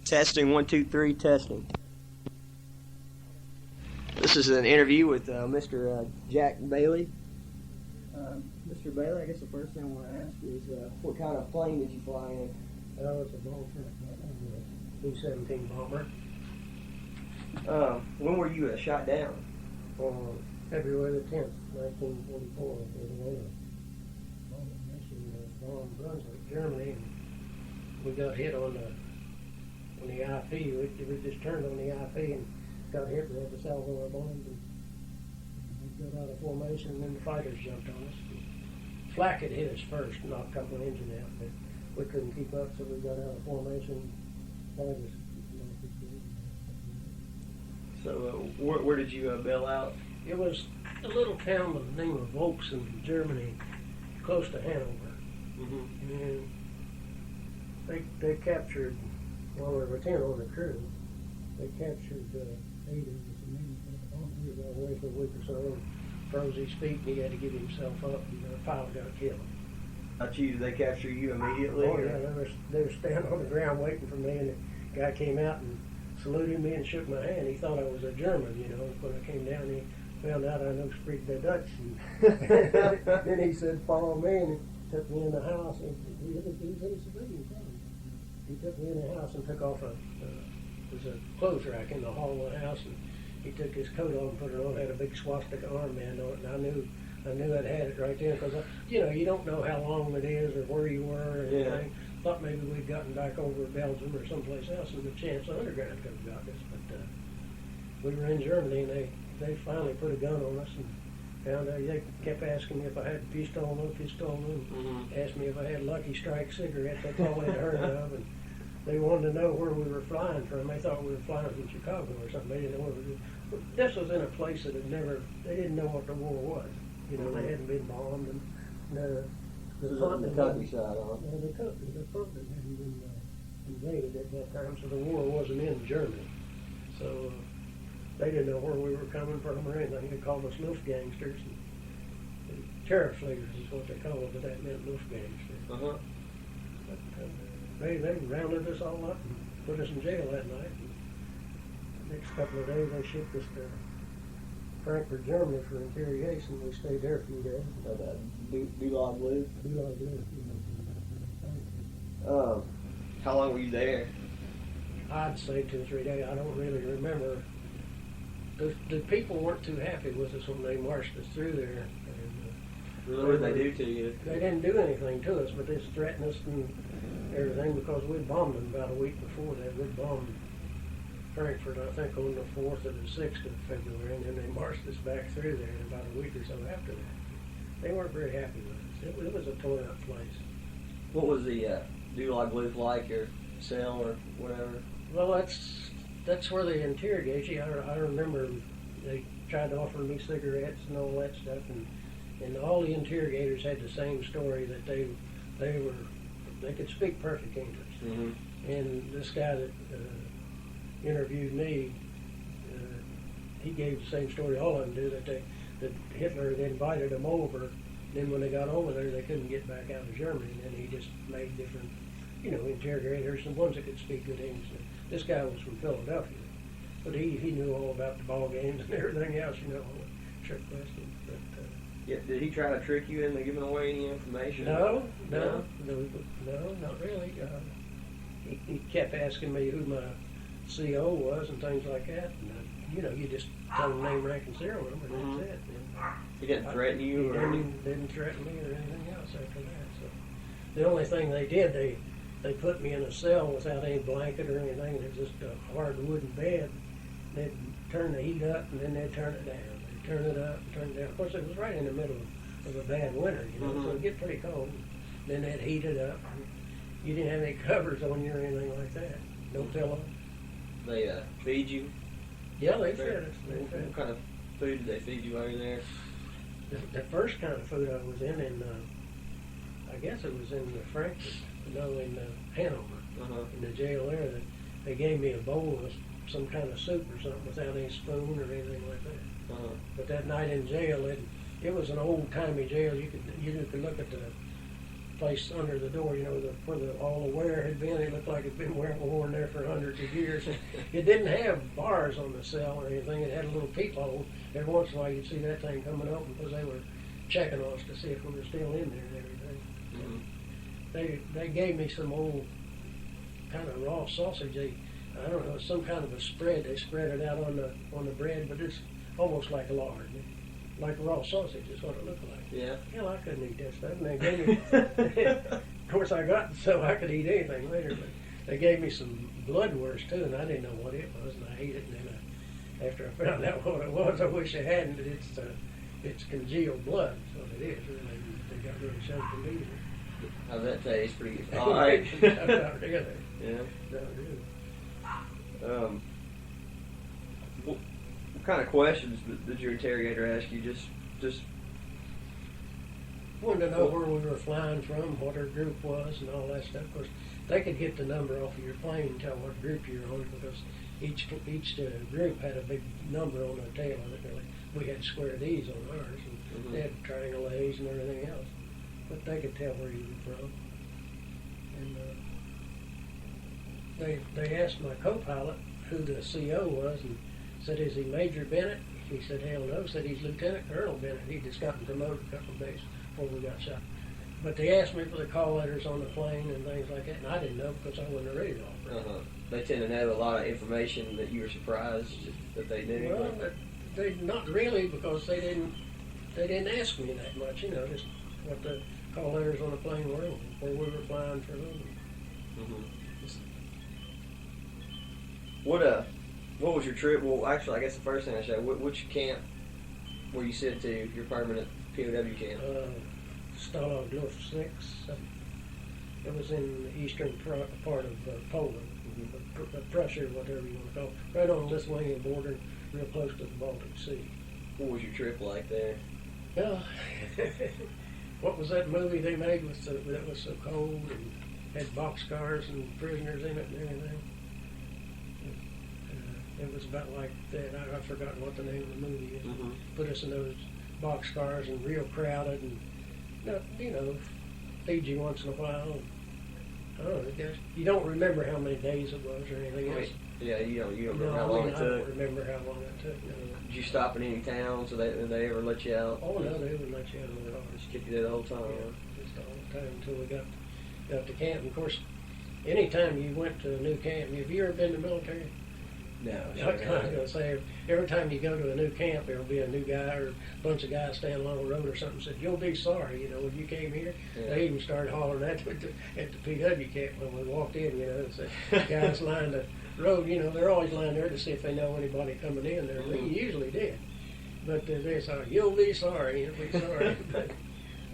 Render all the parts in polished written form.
Testing, 1, 2, 3, testing. This is an interview with Mr. Jack Bailey. Mr. Bailey, I guess the first thing I want to ask is, what kind of plane did you fly in? Oh, it's a Vulcan, B-17 bomber. When were you shot down? On February the 10th, 1944, in the winter. Bonn, Brunswick, Germany, and we got hit on the IP. We just turned on the IP and got hit. We had to salvo our bombs, and we got out of formation, and then the fighters jumped on us. Flak had hit us first, knocked a couple of engine out, but we couldn't keep up, so we got out of formation. So where did you bail out? It was a little town by the name of Volks in Germany, close to Hanover. Mm-hmm. And they captured, well, there were 10 on the crew. They captured 8 of us, and he was away for a week or so, and froze his feet, and he had to give himself up, and the pilot got killed. Did they capture you immediately? Oh, yeah, they were standing on the ground waiting for me, and the guy came out and saluted me and shook my hand. He thought I was a German, you know. When I came down, he found out I no speak the Dutch. And then he said, follow me, and he took me in the house. And he was in a civilian clothes. He took me in the house and took off there's a clothes rack in the hall of the house, and he took his coat off and put it on. Had a big swastika armband on it, and I knew I'd had it right there, because you don't know how long it is or where you were or anything. Thought maybe we'd gotten back over to Belgium or someplace else, and the chance the underground could have got us. But we were in Germany, and they finally put a gun on us and found out. They kept asking me if I had pistol, and asked me if I had Lucky Strike cigarettes. That's all they'd heard of, and they wanted to know where we were flying from. They thought we were flying from Chicago or something. They didn't know where we were. This was in a place that they didn't know what the war was. You know, they hadn't been bombed, and the countryside, huh? The continent hadn't been invaded at that time, so the war wasn't in Germany. So they didn't know where we were coming from or anything. They called us Luftgangsters. And terror fleers is what they called it, but that meant Luftgangsters. Uh-huh. But they rounded us all up and put us in jail that night. And the next couple of days, they shipped us to Frankfurt, Germany for interrogation. We stayed there a few days. Gulag Blue? Gulag Blue. How long were you there? I'd say 2 or 3 days. I don't really remember. The people weren't too happy with us when they marched us through there. And, what did they do to you? They didn't do anything to us, but they threatened us and everything, because we bombed them about a week before that. We bombed Frankfurt, I think, on the 4th or the 6th of February, and then they marched us back through there about a week or so after that. They weren't very happy with us. It was a torn-out place. What was the Gulag Blue like, your cell or whatever? Well, that's where they interrogate you. I remember they tried to offer me cigarettes and all that stuff, and all the interrogators had the same story, that they could speak perfect English. Mm-hmm. And this guy that interviewed me, he gave the same story all of them do, that Hitler had invited them over. Then when they got over there, they couldn't get back out of Germany, and then he just made different, interrogators, and ones that could speak good English. This guy was from Philadelphia, but he knew all about the ball games and everything else, trick questions. But did he try to trick you into giving away any information? No, not really. He kept asking me who my CO was and things like that. And, you just tell him name, rank, and serial number, and that's it. And he didn't threaten you? He didn't threaten me or anything else after that. So the only thing they did, they put me in a cell without any blanket or anything. It was just a hard wooden bed. They'd turn the heat up, and then they'd turn it down. They'd turn it up and turn it down. Of course, it was right in the middle of a bad winter, so it'd get pretty cold. Then they'd heat it up. And you didn't have any covers on you or anything like that. No pillow. They feed you? Yeah, they fed us. What kind of food did they feed you while you were there? The first kind of food I was in I guess it was in Frankfurt, in Hanover, in the jail there. They gave me a bowl of some kind of soup or something without any spoon or anything like that. But that night in jail, it was an old-timey jail. You could look at place under the door, where all the wear had been. It looked like it'd been worn there for hundreds of years. It didn't have bars on the cell or anything. It had a little peephole. Every once in a while you'd see that thing coming open because they were checking on us to see if we were still in there and everything. Mm-hmm. They gave me some old kind of raw sausage. I don't know, some kind of a spread. They spread it out on the bread, but it's almost like lard. Like raw sausage is what it looked like. Yeah. Hell, I couldn't eat that stuff. And they gave me, of course, I got so I could eat anything later, but they gave me some bloodwurst too, and I didn't know what it was, and I ate it, and then after I found out what it was, I wish I hadn't. It's congealed blood, that's what it is. Really. They got really shoved in me. How's that taste? Pretty good. All right. Not really. Yeah. Not really. What kind of questions did your interrogator ask you? Just wanted to know where we were flying from, what our group was, and all that stuff. Of course, they could get the number off of your plane and tell what group you're on because each group had a big number on the tail of it. We had square D's on ours, and they had triangle A's and everything else. But they could tell where you were from. And they asked my co-pilot who the CO was and said, "Is he Major Bennett?" He said, "Hell no." Said, "He's Lieutenant Colonel Bennett. He'd just gotten promoted a couple of days before we got shot." But they asked me for the call letters on the plane and things like that, and I didn't know because I wasn't a radio operator. They tend to know a lot of information that you were surprised that they knew. Well, they not really because they didn't ask me that much. Just what the call letters on the plane were, where we were flying from. Mm-hmm. What was your trip? Well, actually, I guess the first thing I said, which camp were you sent to? Your permanent POW camp? Stalag Luft 6. It was in the eastern part of Poland, Prussia, whatever you want to call it, right on the Lithuanian border, real close to the Baltic Sea. What was your trip like there? Well, what was that movie they made that was so cold and had boxcars and prisoners in it and everything? It was about like that. I've forgotten what the name of the movie is. Mm-hmm. Put us in those boxcars and real crowded and, feed you once in a while. I don't know. You don't remember how many days it was or anything else. Yeah, you don't remember how long it took? I don't remember how long it took, no. Did you stop in any towns? Did they ever let you out? Oh, no, they wouldn't let you out at all. Just keep you there the whole time? Yeah, just all the time until we got to camp. And of course, anytime you went to a new camp, have you ever been to the military? No. I was going to say, every time you go to a new camp, there'll be a new guy or a bunch of guys standing along the road or something and said, "You'll be sorry, when you came here." Yeah. They even started hollering at the PW camp when we walked in, and said, guys lined the road, they're always lined there to see if they know anybody coming in there. They usually did. But they said, "You'll be sorry, you'll be sorry." But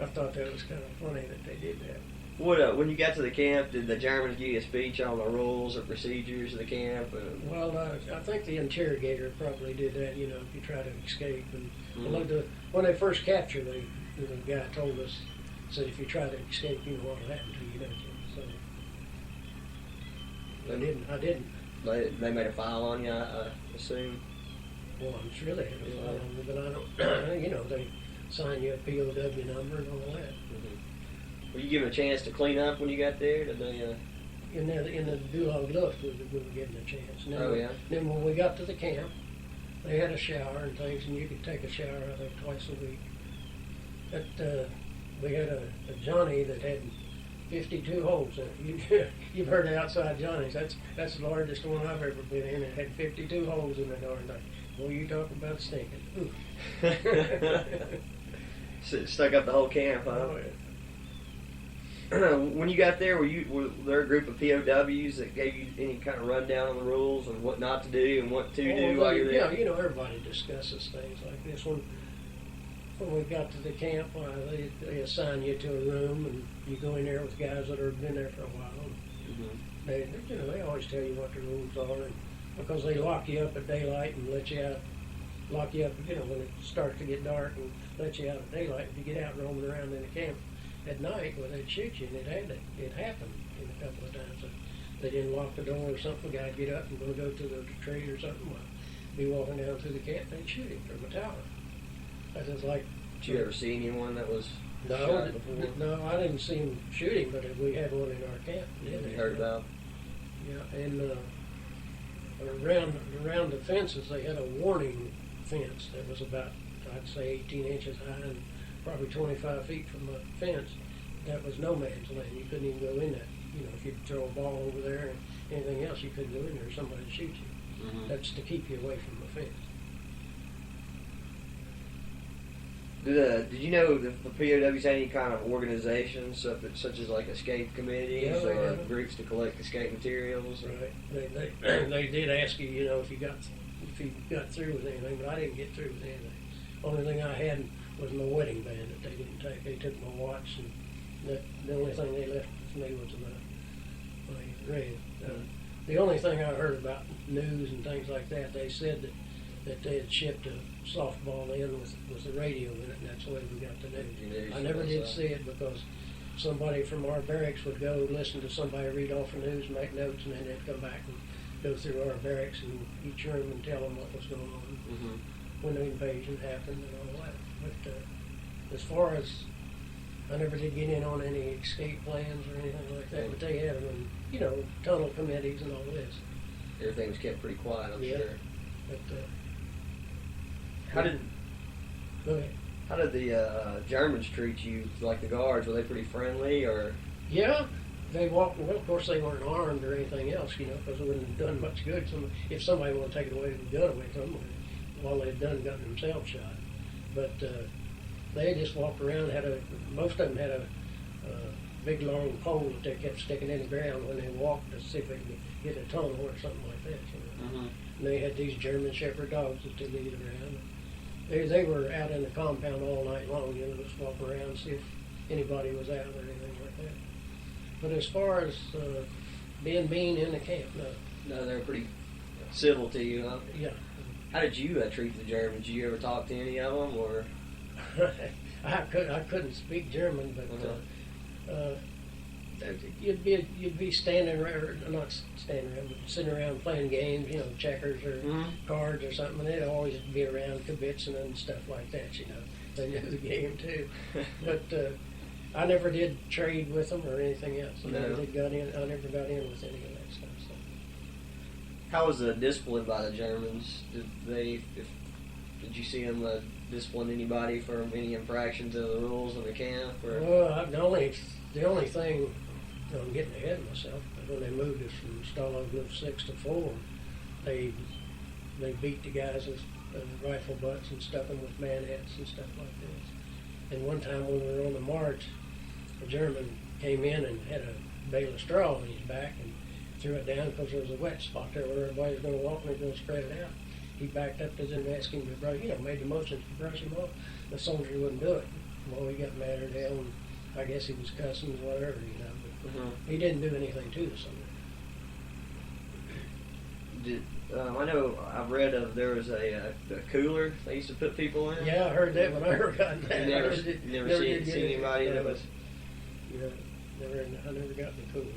I thought that was kind of funny that they did that. When you got to the camp, did the Germans give you a speech on the rules or procedures of the camp? Well, I think the interrogator probably did that, if you try to escape. And when they first captured, the guy told us, said, if you try to escape, you know what will happen to you, don't you? So I didn't. They made a file on you, I assume? Well, I'm sure they had a file on me, but I don't, they sign you a POW number and all that. Mm-hmm. Were you given a chance to clean up when you got there? Did they? In the Stalag Luft, we were given a chance. Yeah. Then when we got to the camp, they had a shower and things, and you could take a shower, I think, twice a week. But we had a Johnny that had 52 holes in it. You've heard of outside Johnny's. That's the largest one I've ever been in. It had 52 holes in the darn thing. Well, you talk about stinking. So it stuck up the whole camp, huh? Oh, yeah. When you got there, were there a group of POWs that gave you any kind of rundown on the rules and what not to do and what to do while you're there? Yeah, everybody discusses things like this. When we got to the camp, they assign you to a room and you go in there with guys that have been there for a while. Mm-hmm. They always tell you what the rules are, and because they lock you up at daylight and let you out. Lock you up, when it starts to get dark and let you out at daylight. If you get out roaming around in the camp at night, they'd shoot you, and it happened a couple of times. They didn't lock the door or something. The guy'd get up and go to the tree or something. Be walking down through the camp, they'd shoot him from a tower. That was like. Did you ever see anyone that was shot before? No, I didn't see him shooting, but we had one in our camp. You heard about? Yeah, and around the fences, they had a warning fence that was about, I'd say, 18 inches high and probably 25 feet from the fence. That was no man's land. You couldn't even go in that. You know, if you'd throw a ball over there and anything else, you couldn't go in there. Somebody would shoot you. Mm-hmm. That's to keep you away from the fence. Did you know if the POWs had any kind of organizations, such as like escape committees or groups to collect escape materials? Right. They did ask you, you know, if you got through with anything, but I didn't get through with anything. Only thing I had was my wedding band that they didn't take. They took my watch, and the only thing they left with me was my ring. The only thing I heard about news and things like that, they said that they had shipped a softball in with the radio in it, and that's the way we got the news. I never did see it because somebody from our barracks would go listen to somebody read off the news, make notes, and then they'd come back and go through our barracks and each room and tell them what was going on when the invasion happened and all that. But as far as, I never did get in on any escape plans or anything like that, but they had them in, you know, tunnel committees and all this. Everything was kept pretty quiet, I'm sure. But How did the Germans treat you? Like the guards, were they pretty friendly, or? Yeah, they walked. Well, of course, they weren't armed or anything else, you know, because it wouldn't have done much good. If somebody wanted to take it away, the gun away from them, all they'd done gotten themselves shot. But they just walked around. Most of them had a big long pole that they kept sticking in the ground when they walked to see if they could get a tunnel or something like that. You know? And they had these German Shepherd dogs that they lead around. They were out in the compound all night long, you know, just walk around and see if anybody was out or anything like that. But as far as being mean in the camp, no. No, they were pretty civil to you, huh? Yeah. How did you treat the Germans? Did you ever talk to any of them, or? I couldn't speak German, but you'd be standing around, not standing around, but sitting around playing games, you know, checkers or cards or something, and they'd always be around kibitzing and stuff like that, you know. They knew the game too. But I never did trade with them or anything else. I never got in with any of that stuff. So. How was the discipline by the Germans? Did you see them discipline anybody for any infractions of the rules in the camp? Or? Well, the only thing, I'm getting ahead of myself, but when they moved us from Stalag Luft 6 to 4, they beat the guys with rifle butts and stuff them with manhats and stuff like this. And one time when we were on the march, a German came in and had a bale of straw on his back and threw it down because there was a wet spot there where everybody was going to walk and they were going to spread it out. He backed up to them asking him to brush, made the motions to brush him off. The soldier wouldn't do it. Well, he got mad at him, and I guess he was cussing or whatever, you know. But he didn't do anything to the soldier. I know I've read there was a cooler they used to put people in. Yeah, I heard that when I heard got that. You never seen anybody that was. Yeah, I never got in the cooler.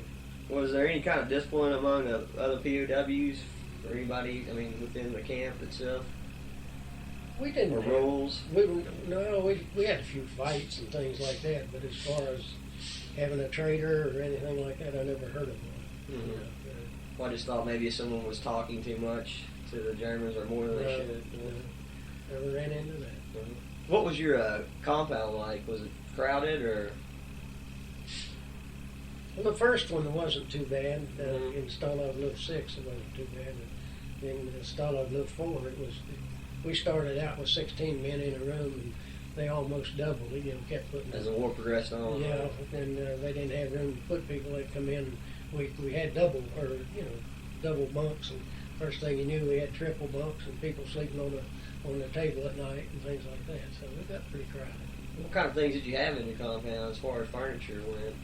Was there any kind of discipline among the other POWs or anybody? I mean, within the camp itself. We didn't. Or rules. We had a few fights and things like that, but as far as having a traitor or anything like that, I never heard of one. Well, I just thought maybe someone was talking too much to the Germans or more than they should. Never ran into that. What was your compound like? Was it crowded or? Well, the first one wasn't too bad. In Stalag Luft 6, it wasn't too bad. In Stalag Luft 4, we started out with 16 men in a room, and they almost doubled. Kept putting. As the war progressed on. Yeah, and they didn't have room to put people. They'd come in. We had double bunks, and first thing you knew, we had triple bunks, and people sleeping on the table at night and things like that. So it got pretty crowded. What kind of things did you have in your compound as far as furniture went?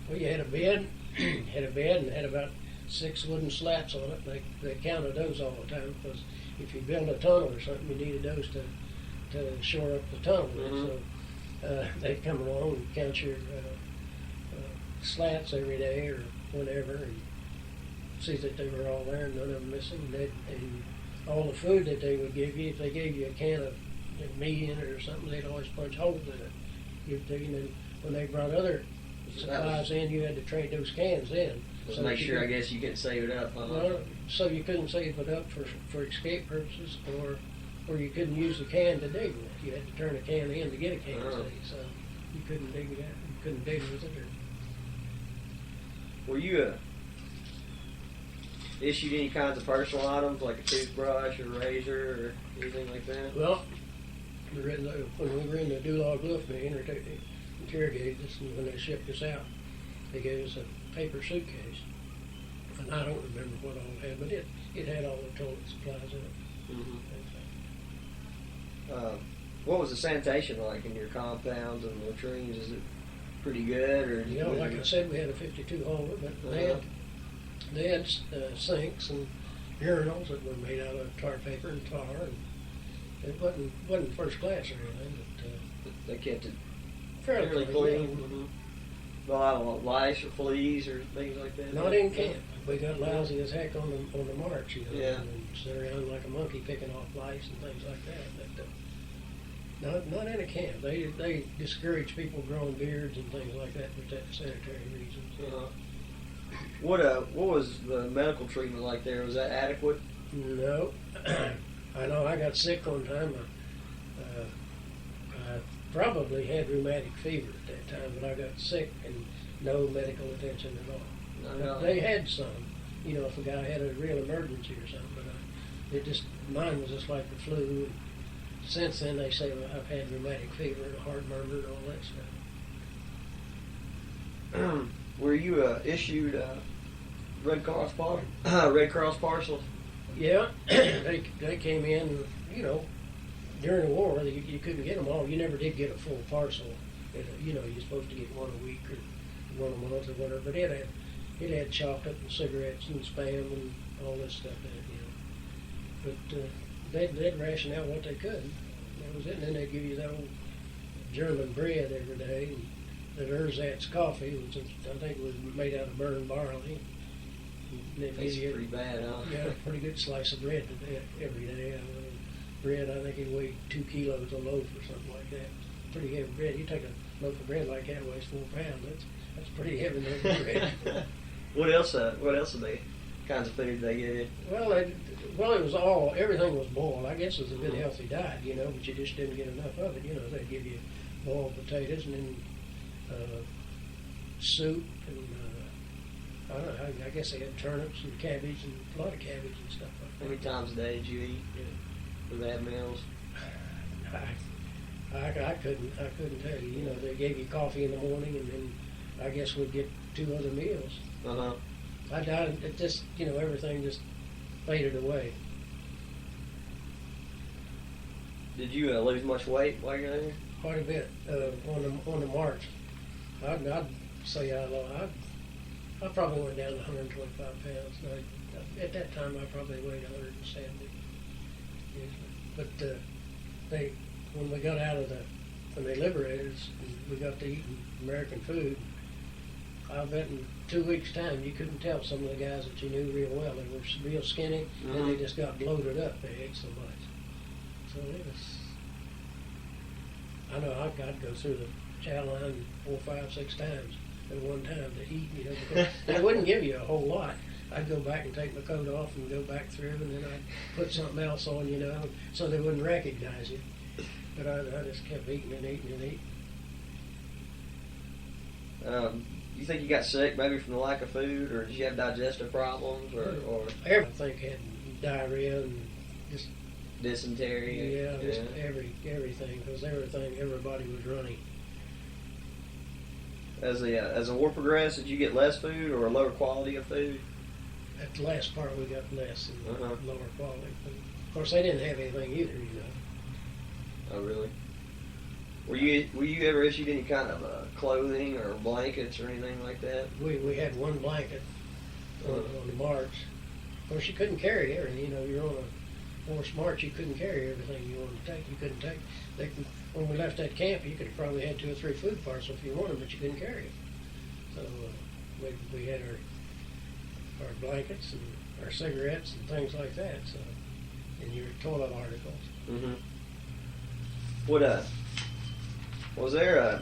Well, you had a bed, and had about 6 wooden slats on it. They counted those all the time because if you build a tunnel or something, you needed those to shore up the tunnel. So they'd come along and count your slats every day or whenever, and see that they were all there and none of them missing. And all the food that they would give you, if they gave you a can of meat in it or something, they'd always punch holes in it give it to you, and then when they brought other supplies in, you had to trade those cans in. Just make sure, I guess, you couldn't save it up, huh? Well, so you couldn't save it up for escape purposes, or you couldn't use the can to dig with. You had to turn a can in to get a can, so you couldn't dig it out. You couldn't dig with it. Were you issued any kinds of personal items, like a toothbrush or razor or anything like that? Well, when we were in the Dulag Luftbahn, they interrogated us, and when they shipped us out, they gave us a paper suitcase. And I don't remember what all it had, but it had all the toilet supplies in it. Mm-hmm. What was the sanitation like in your compounds and latrines? Is it pretty good, or? You know, like I said, we had a 52 holder, but they had sinks and urinals that were made out of tar paper and tar, and it wasn't first class or anything, but they kept it fairly clean. You know. Mm-hmm. A lot of lice or fleas or things like that. Not in camp. We got lousy as heck on the march, you know, Yeah. and sit around like a monkey picking off lice and things like that. But not in a camp. They discourage people growing beards and things like that for sanitary reasons. Uh-huh. What was the medical treatment like there? Was that adequate? No. I know I got sick one time. I probably had rheumatic fever at that time, but I got sick and no medical attention at all. No. They had some, you know, if a guy had a real emergency or something, but mine was just like the flu. Since then, they say I've had rheumatic fever and a heart murmur and all that stuff. Were you issued Red Cross parcels? Yeah, they came in, you know, during the war. You couldn't get them all. You never did get a full parcel. You know, you're supposed to get one a week or one a month or whatever. But it had chocolate and cigarettes and Spam and all this stuff in it, you know. But they'd ration out what they could. That was it. And then they'd give you that old German bread every day. And that ersatz coffee, which I think was made out of burned barley. Tastes pretty bad, huh? Yeah, a pretty good slice of bread every day. Bread, I think it weighed 2 kilos a loaf or something like that. Pretty heavy bread. You take a loaf of bread like that, weighs 4 pounds. That's pretty heavy loaf of bread. What else are they? Kinds of food they give you? Well, it was everything was boiled. I guess it was a good healthy diet, you know, but you just didn't get enough of it. You know, they'd give you boiled potatoes and then soup and I don't know. I guess they had turnips and cabbage and a lot of cabbage and stuff like that. How many times a day did you eat for that meals? I couldn't tell you. You know, they gave you coffee in the morning, and then I guess we'd get 2 other meals. It just, you know, everything just faded away. Did you lose much weight while you're there? Quite a bit on the march. I'd say I probably went down to 125 pounds. Now, at that time, I probably weighed 170. But when we got out of when they liberated us, we got to eating American food. I bet in 2 weeks' time, you couldn't tell some of the guys that you knew real well. They were real skinny, and they just got bloated up. They ate so much. So it was. I know I'd go through the chow line 4, 5, 6 times at one time to eat, you know, because they wouldn't give you a whole lot. I'd go back and take my coat off and go back through, and then I'd put something else on, you know, so they wouldn't recognize you. But I just kept eating and eating and eating. You think you got sick maybe from the lack of food, or did you have digestive problems, or everything had diarrhea and just dysentery? Yeah, just everything, because everybody was running. As the war progressed, did you get less food or a lower quality of food? At the last part, we got less and lower quality food. Of course, they didn't have anything either, you know. Oh, really? Were you ever issued any kind of clothing or blankets or anything like that? We had one blanket on the march. Of course, you couldn't carry everything. You know, you're on a forced march. You couldn't carry everything you wanted to take. You couldn't take. When we left that camp, you could have probably had 2 or 3 food parcels if you wanted, but you couldn't carry it. So we had our blankets and our cigarettes and things like that. So, and your toilet articles. Mm-hmm. What was there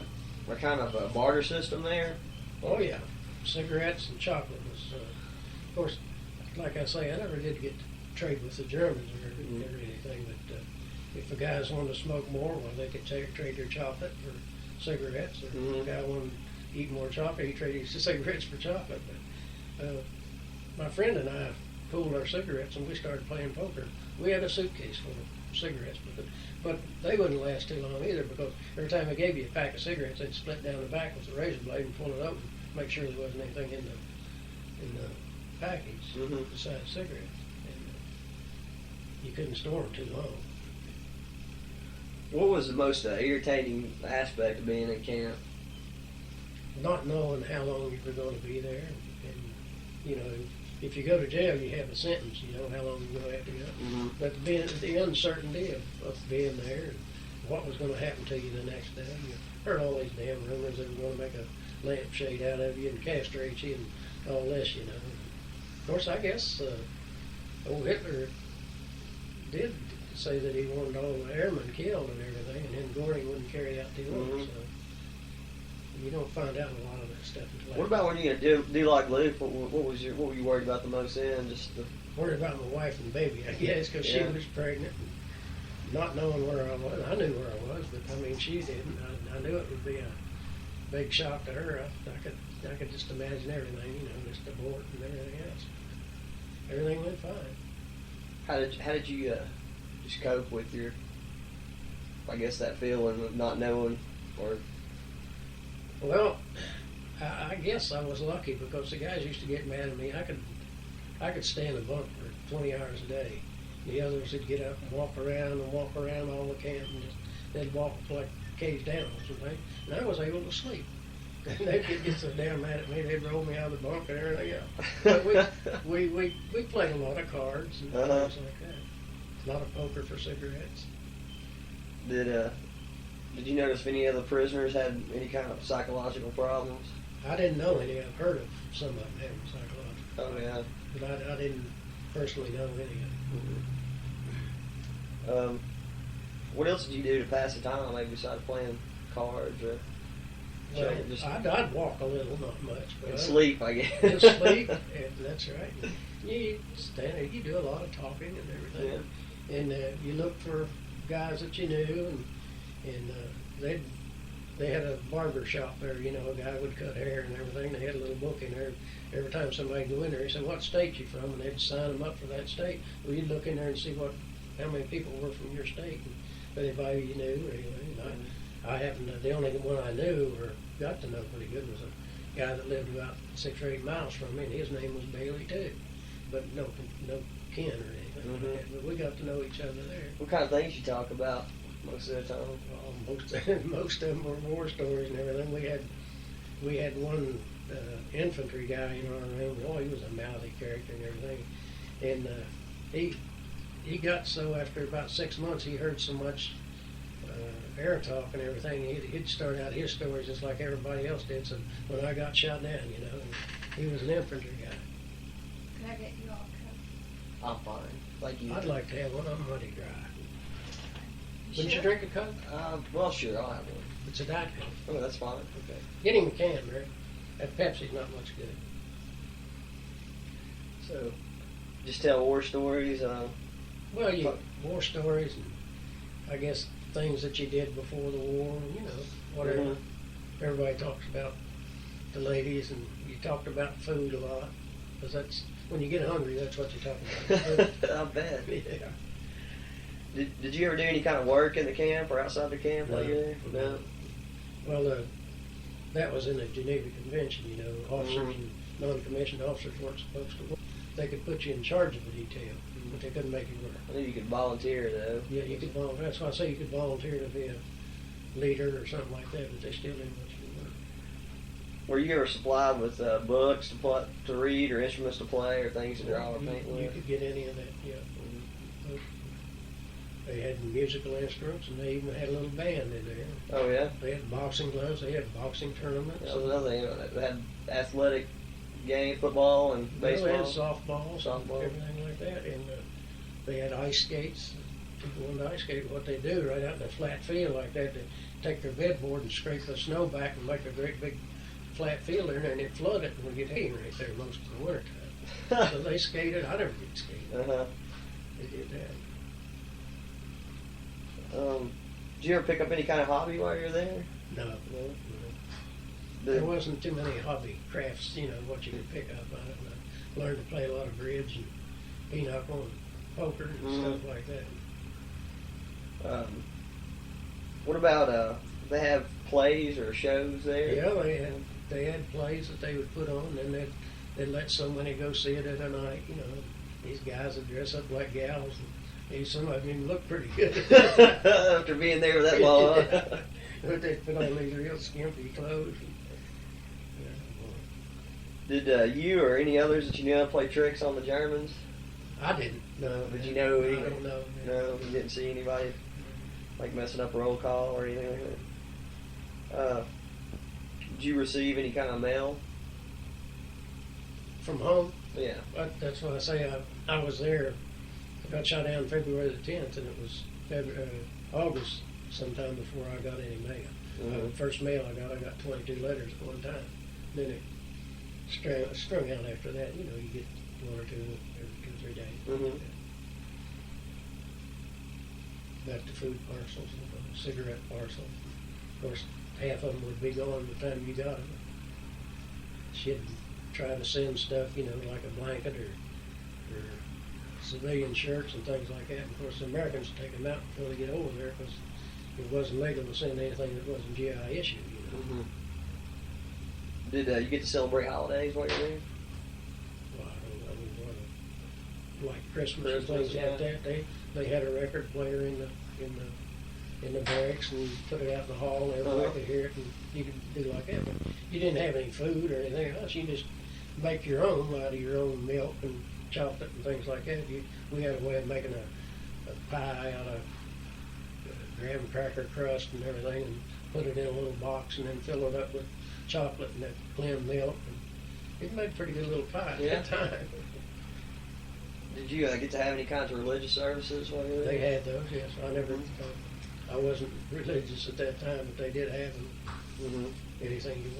a kind of a barter system there? Oh yeah, cigarettes and chocolate was, of course, like I say, I never did get to trade with the Germans or anything, but if the guys wanted to smoke more, well, they could trade their chocolate for cigarettes, or if the guy wanted to eat more chocolate, he traded his cigarettes for chocolate. But my friend and I pooled our cigarettes and we started playing poker. We had a suitcase full of cigarettes, but they wouldn't last too long either, because every time they gave you a pack of cigarettes, they'd split down the back with a razor blade and pull it open, make sure there wasn't anything in the package besides cigarettes. And you couldn't store them too long. What was the most irritating aspect of being in camp? Not knowing how long you were going to be there, and you know, if you go to jail, you have a sentence. You know how long you're going to have to go. But the uncertainty of being there and what was going to happen to you the next day. You heard all these damn rumors that were going to make a lampshade out of you and castrate you and all this, you know. Of course, I guess old Hitler did say that he wanted all the airmen killed and everything, and then Goring wouldn't carry out the orders. So you don't find out a lot of that stuff until What about when you do like Luke? What were you worried about the most then? Just the worried about my wife and baby, I guess, because she was pregnant, and not knowing where I was. I knew where I was, but I mean, she didn't. I knew it would be a big shock to her. I could just imagine everything, you know, just abort and everything else. Everything went fine. How did you just cope with your, I guess, that feeling of not knowing, or? Well, I guess I was lucky, because the guys used to get mad at me. I could stay in a bunk for 20 hours a day. The others would get up and walk around all the camp, and they'd walk like caged animals and things. And I was able to sleep. And they'd get so damn mad at me, they'd roll me out of the bunk and everything else. But we played a lot of cards and things like that. A lot of poker for cigarettes. Did you notice if any of the prisoners had any kind of psychological problems? I didn't know any. I've heard of some of them having psychological Oh, problems. yeah. But I didn't personally know any of them. What else did you do to pass the time, maybe besides playing cards? Or Well, I'd walk a little, not much. But and sleep, I guess. And sleep, that's right. You stand there, you do a lot of talking and everything. Yeah. And you look for guys that you knew, and they had a barber shop there, you know, a guy would cut hair and everything. They had a little book in there. Every time somebody would go in there, he said, "What state you from?" And they'd sign them up for that state. Well, you'd look in there and see how many people were from your state, and if anybody you knew or anything. And I happened to, the only one I knew or got to know pretty good was a guy that lived about 6 or 8 miles from me, and his name was Bailey too. But no kin or anything like that. But we got to know each other there. What kind of things you talk about most of the time? Well, most of them were war stories and everything. We had one infantry guy in our room. Oh, he was a mouthy character and everything. And he got so, after about 6 months, he heard so much air talk and everything, he'd start out his stories just like everybody else did. So when I got shot down, you know, he was an infantry guy. Can I get you all a cup? I'm fine. Thank you. I'd like to have one. I'm money dry. Wouldn't Sure. you drink a Coke? Well, sure, I'll have one. It's a Diet Coke. Oh, that's fine. Okay. Get him a can, Rick. That Pepsi's not much good. So, just tell war stories. Well, war stories, and I guess things that you did before the war, you know, whatever. Everybody talks about the ladies, and you talked about food a lot, because that's, when you get hungry, that's what you talk about. I bet. Yeah. Did you ever do any kind of work in the camp or outside the camp while you were there? No. Well, that was in the Geneva Convention, you know, officers and non-commissioned officers weren't supposed to work. They could put you in charge of a detail, but they couldn't make you work. I think you could volunteer, though. Yeah, you could volunteer. That's why I say you could volunteer to be a leader or something like that, but they still didn't want you to work. Were you ever supplied with books to read or instruments to play or things to draw or paint with? You could get any of that, yeah. They had musical instruments, and they even had a little band in there. Oh, yeah? They had boxing gloves. They had boxing tournaments. That was another thing. They had athletic game, football and baseball. They had softball, Softball. everything like that. And they had ice skates, people want to ice skate, what they do right out in a flat field like that, they take their bedboard and scrape the snow back and make a great big flat field there, and it flood it, and we get hay right there most of the winter time. So they skated. I never did skate. They did that. Did you ever pick up any kind of hobby while you were there? No. There wasn't too many hobby crafts, what you could pick up on it. And I learned to play a lot of bridge and pinochle and poker and stuff like that. What about they have plays or shows there? Yeah, they had plays that they would put on, and they'd let so many go see it at a night. These guys would dress up like gals, and some of them even look pretty good after being there that long. But they put on these real skimpy clothes. Did you or any others that you knew play tricks on the Germans? I didn't. No. Did you know? I don't know. No, you didn't see anybody like messing up roll call or anything like that. Did you receive any kind of mail from home? Yeah. That's what I say. I was there. I got shot down February the 10th, and it was August sometime before I got any mail. First mail I got 22 letters at one time. Then it strung out after that. You get one or two every 2 or 3 days. Back to food parcels, cigarette parcels. Of course, half of them would be gone by the time you got them. She'd try to send stuff, like a blanket or civilian shirts and things like that. And of course, the Americans take them out until they get over there because it wasn't legal to send anything that wasn't GI issued. Did you get to celebrate holidays while you were there? Well, I don't know, like Christmas and things like that. They had a record player in the barracks, and you put it out in the hall, and everybody could hear it, and you could do like that. But you didn't have any food or anything else. You just make your own out of your own milk and chocolate and things like that. We had a way of making a pie out of graham cracker crust and everything, and put it in a little box, and then fill it up with chocolate and that clean milk. And it made a pretty good little pie at that time. Did you get to have any kinds of religious services while you were there? They had those, yes. I wasn't religious at that time, but they did have them. Anything you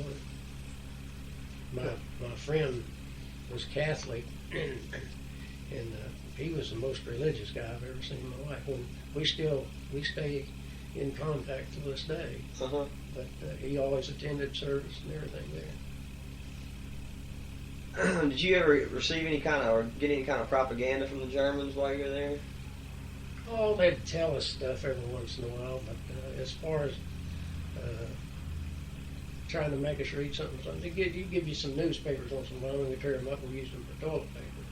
wanted. My friend was Catholic, and he was the most religious guy I've ever seen in my life. And we stay in contact to this day. But he always attended service and everything there. Did you ever receive any kind of, or get any kind of propaganda from the Germans while you were there? Oh, they'd tell us stuff every once in a while, but as far as trying to make us read something, they give you some newspapers once in a while, and we tear them up and use them for toilet paper.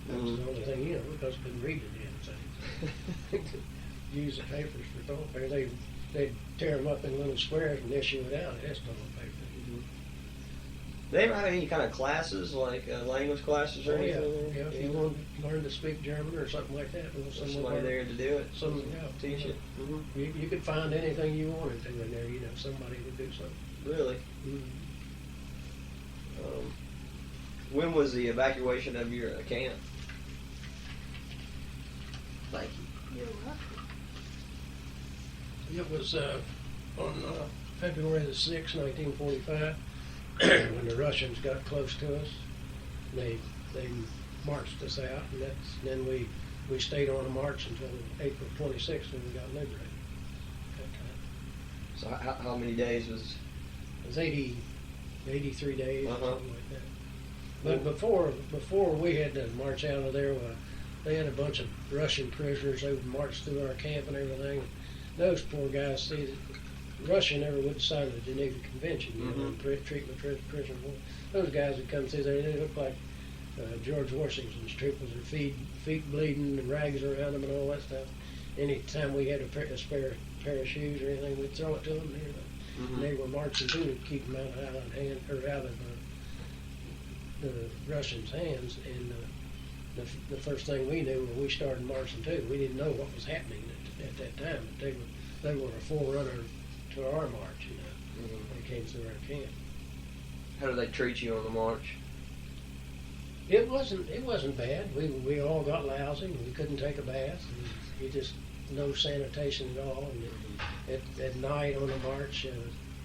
That was the only thing, because we couldn't read the damn thing. Use the papers for toilet paper. They'd tear them up in little squares and issue it out as toilet paper. They ever have any kind of classes, like language classes or anything? Yeah, if you want to learn to speak German or something like that. Somebody there to do it? Teach it? You could find anything you wanted to in there, somebody would do something. Really? When was the evacuation of your camp? Thank you. You're welcome. It was on February the 6th, 1945, when the Russians got close to us. They marched us out, and then we stayed on a march until April 26th when we got liberated. So how many days was? It was 83 days or something like that. But before we had to march out of there, they had a bunch of Russian prisoners. They would march through our camp and everything. Those poor guys, Russia never would sign the Geneva Convention, treatment prison. Those guys would come through there. They looked like George Washington's troop with their feet bleeding and rags around them and all that stuff. Anytime we had a spare pair of shoes or anything, we'd throw it to them. And they were marching through to keep them out of the Russians' hands. And the first thing we knew when we started marching too, we didn't know what was happening at that time. But they were a forerunner to our march. They came through our camp. How did they treat you on the march? It wasn't bad. We all got lousy. We couldn't take a bath. And you just no sanitation at all. And at night on the march,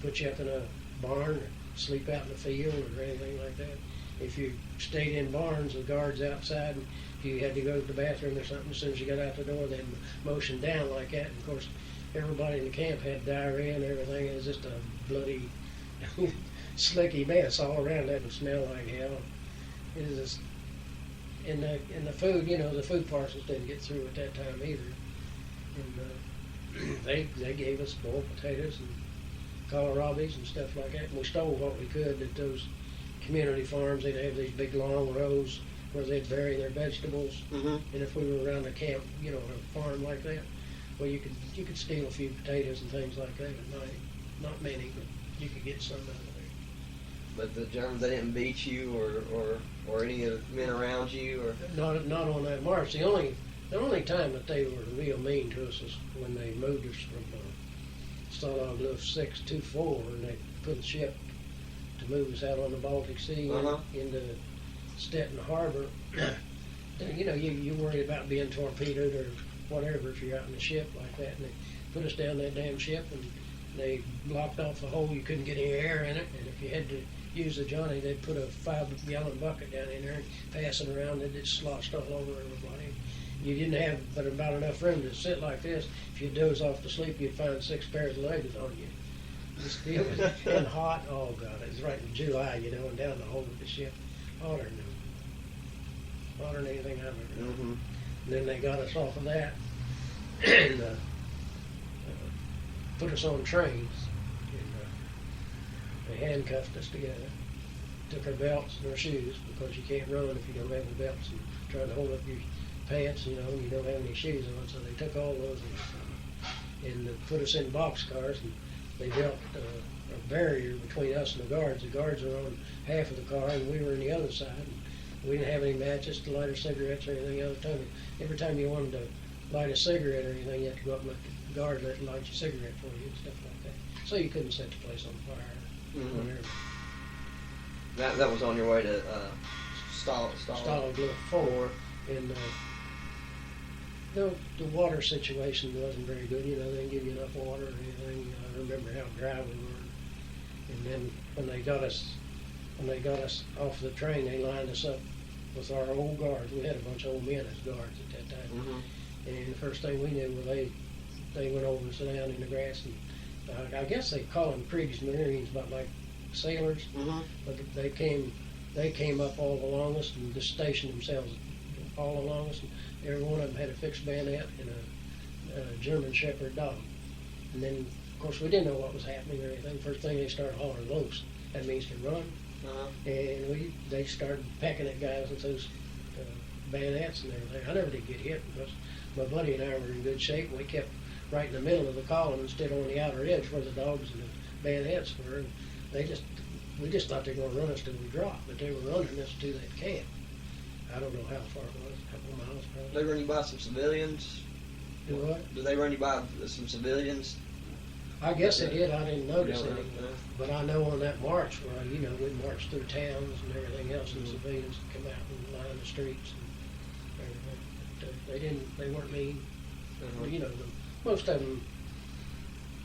put you up in a barn or sleep out in the field or anything like that. If you stayed in barns, the guards outside, and if you had to go to the bathroom or something, as soon as you got out the door, they'd motion down like that. And of course, everybody in the camp had diarrhea and everything. It was just a bloody, slicky mess all around. That would smell like hell. It was just, and the food, the food parcels didn't get through at that time either. And they gave us boiled potatoes and kohlrabies and stuff like that. And we stole what we could at those community farms. They'd have these big long rows where they'd bury their vegetables. Mm-hmm. And if we were around a camp, a farm like that, well, you could steal a few potatoes and things like that at night. Not many, but you could get some out of there. But the Germans, they didn't beat you or any of the men around you, or Not on that march. The only time that they were real mean to us was when they moved us from Stalag Luft 624, and they put a ship to move us out on the Baltic Sea into Stettin Harbor. You worried about being torpedoed or whatever if you're out in the ship like that, and they put us down that damn ship, and they blocked off the hole. You couldn't get any air in it, and if you had to use the Johnny, they'd put a 5-gallon bucket down in there and pass it around, and it sloshed all over everybody. You didn't have but about enough room to sit like this. If you doze off to sleep, you'd find 6 pairs of legs on you. It was and hot. Oh God, it was right in July, and down the hold of the ship, hotter than anything I've ever known. Mm-hmm. And then they got us off of that and put us on trains. And they handcuffed us together, took our belts and our shoes, because you can't run if you don't have the belts, and trying to hold up your pants, and you don't have any shoes on. So they took all those and put us in boxcars, and they built a barrier between us and the guards. The guards were on half of the car, and we were on the other side. And we didn't have any matches to light our cigarettes or anything else. Every time you wanted to light a cigarette or anything, you had to go up and let the guard light your cigarette for you and stuff like that. So you couldn't set the place on fire. Mm-hmm. That was on your way to Stalag Luft 4. And the water situation wasn't very good. They didn't give you enough water or anything. I remember how dry we were. And then when they got us off the train, they lined us up with our old guards. We had a bunch of old men as guards at that time. Mm-hmm. And the first thing we knew, they went over and sat down in the grass, and I guess they call them Kriegsmarines, about like sailors. Mm-hmm. But they came up all along us and just stationed themselves all along us. And every one of them had a fixed bayonet and a German Shepherd dog. And then, of course, we didn't know what was happening or anything. First thing, they started hollering loose. That means to run. Uh-huh. And they started pecking at guys with those bayonets and everything. I never did get hit because my buddy and I were in good shape. We kept right in the middle of the column instead of on the outer edge where the dogs and the bayonets were. And we just thought they were going to run us till we dropped, but they were running us to that camp. I don't know how far it was, a couple of miles probably. They run you by some civilians? Do what? Did they run you by some civilians? I guess they did. I didn't notice You don't anything. know. But I know on that march where, we marched through towns and everything else, and civilians would come out and line the streets and everything. But they weren't mean. Uh-huh. Most of them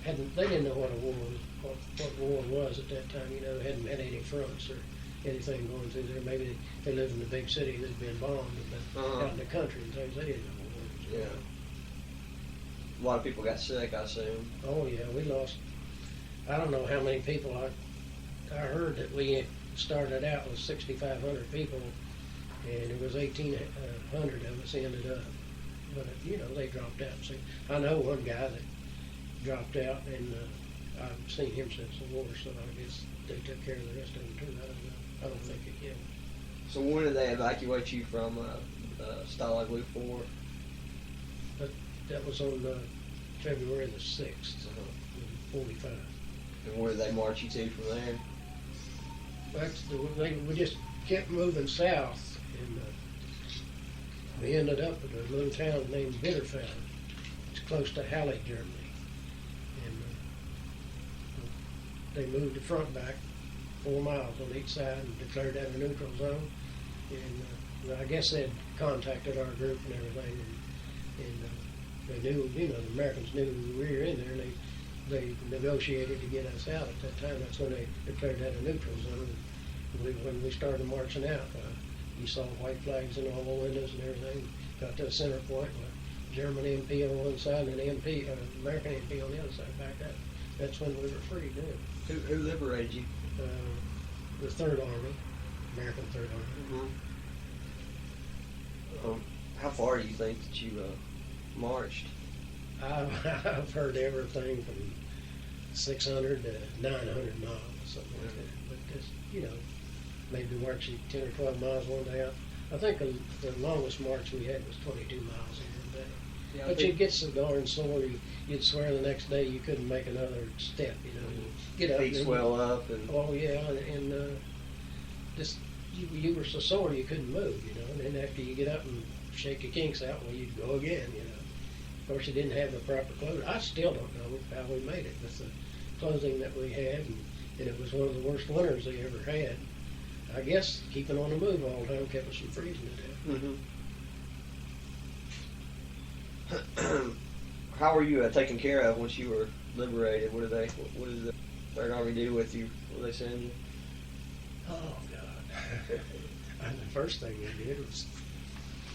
they didn't know what a war was, what war was at that time. They hadn't had any fronts or anything going through there. Maybe they lived in the big city that's been bombed, but out in the country and things, they didn't know what war was. Yeah. A lot of people got sick, I assume. Oh yeah, we lost. I don't know how many people. I heard that we started out with 6,500 people, and it was 1,800 of us ended up. But they dropped out. See, I know one guy that dropped out, and I've seen him since the war, so I guess they took care of the rest of them too. I don't know. I don't think it killed. So when did they evacuate you from Stalag Luft 4? That was on February the 6th, 45. And where did they march you to from there? We just kept moving south, and we ended up at a little town named Bitterfeld. It's close to Halle, Germany. And they moved the front back 4 miles on each side and declared that a neutral zone. And I guess they'd contacted our group and everything, and they knew, the Americans knew we were in there, and they negotiated to get us out at that time. That's when they declared that a neutral zone. When we started marching out, you saw white flags in all the windows and everything. Got to the center point, German MP on one side and an American MP on the other side back up. That's when we were free then. Who liberated you? The Third Army, American Third Army. Mm-hmm. How far do you think that you marched? I've heard everything from 600 to 900 miles, something like that. But just, maybe marching 10 or 12 miles one day. I think the longest march we had was 22 miles in one day. Yeah, but you'd get so darn sore, you'd swear the next day you couldn't make another step, Get up. Feet swell up. Oh, yeah, and just, you were so sore you couldn't move, And then after you get up and shake your kinks out, well, you'd go again, Of course, you didn't have the proper clothing. I still don't know how we made it with the clothing that we had, and it was one of the worst winters they ever had. I guess keeping on the move all the time kept us from freezing to death. Mm-hmm. How were you taken care of once you were liberated? What did the Third Army do with you? What did they send you? Oh, God. And the first thing they did was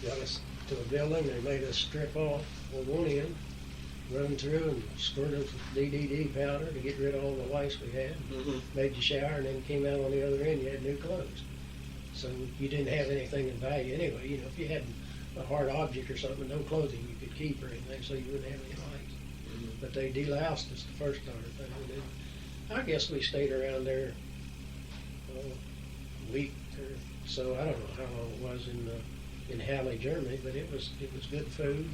got us to a building. They made us strip off on one end, run through and squirt us with DDD powder to get rid of all the lice we had. Mm-hmm. Made you shower, and then came out on the other end, you had new clothes. So you didn't have anything of value anyway. If you had a hard object or something, no clothing you could keep or anything, so you wouldn't have any lice. Mm-hmm. But they deloused us the first darn thing. And then I guess we stayed around there a week or so. I don't know how long it was in Halle, Germany, but it was good food.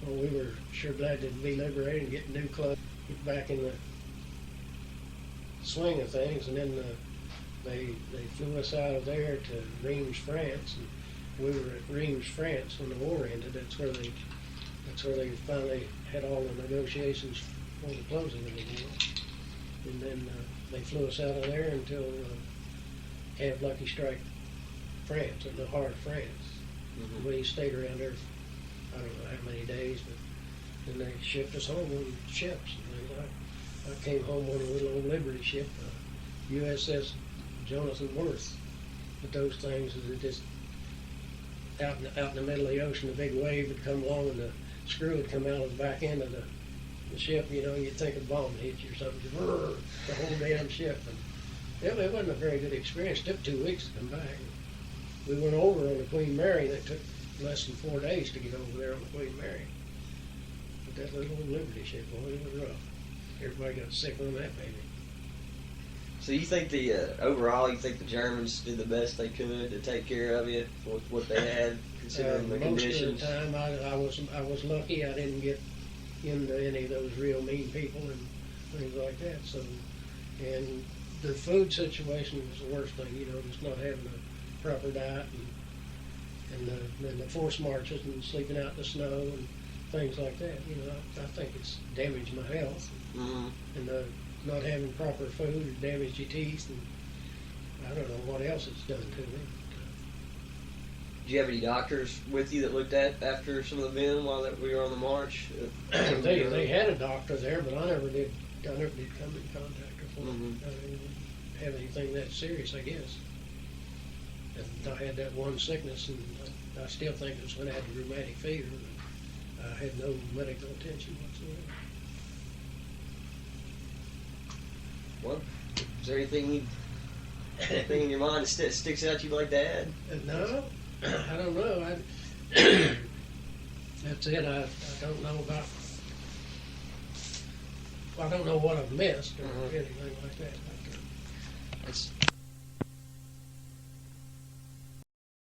Well, we were sure glad to be liberated and get new clothes, get back in the swing of things, and then they flew us out of there to Reims, France, and we were at Reims, France when the war ended. That's where they finally had all the negotiations for the closing of the war, and then they flew us out of there until Camp Lucky Strike, France, in the heart of France. Mm-hmm. We stayed around there. I don't know how many days, but then they shipped us home on ships. And I came home on a little old Liberty ship, USS Jonathan Worth. But those things, are just out in the middle of the ocean, a big wave would come along and the screw would come out of the back end of the ship. You'd think a bomb hit you or something. Just, the whole damn ship. And it wasn't a very good experience. It took 2 weeks to come back. We went over on the Queen Mary, and it took less than 4 days to get over there on the Queen Mary. But that little old Liberty ship, boy, it was rough. Everybody got sick on that baby. So you think overall, you think the Germans did the best they could to take care of you with what they had, considering the conditions? Most of the time, I was lucky. I didn't get into any of those real mean people and things like that. So, and the food situation was the worst thing. Just not having a proper diet and the forced marches and sleeping out in the snow and things like that. I think it's damaged my health. Mm-hmm. And not having proper food damaged your teeth, and I don't know what else it's done to me. Did you have any doctors with you that looked after some of the men while we were on the march? They had a doctor there, but I never did come in contact with them. Mm-hmm. I didn't have anything that serious, I guess. And I had that one sickness, and I still think it was when I had the rheumatic fever. I had no medical attention whatsoever. Well, is there anything in your mind that sticks out to you like that? No, I don't know. That's it. I don't know about. I don't know what I've missed or anything like that.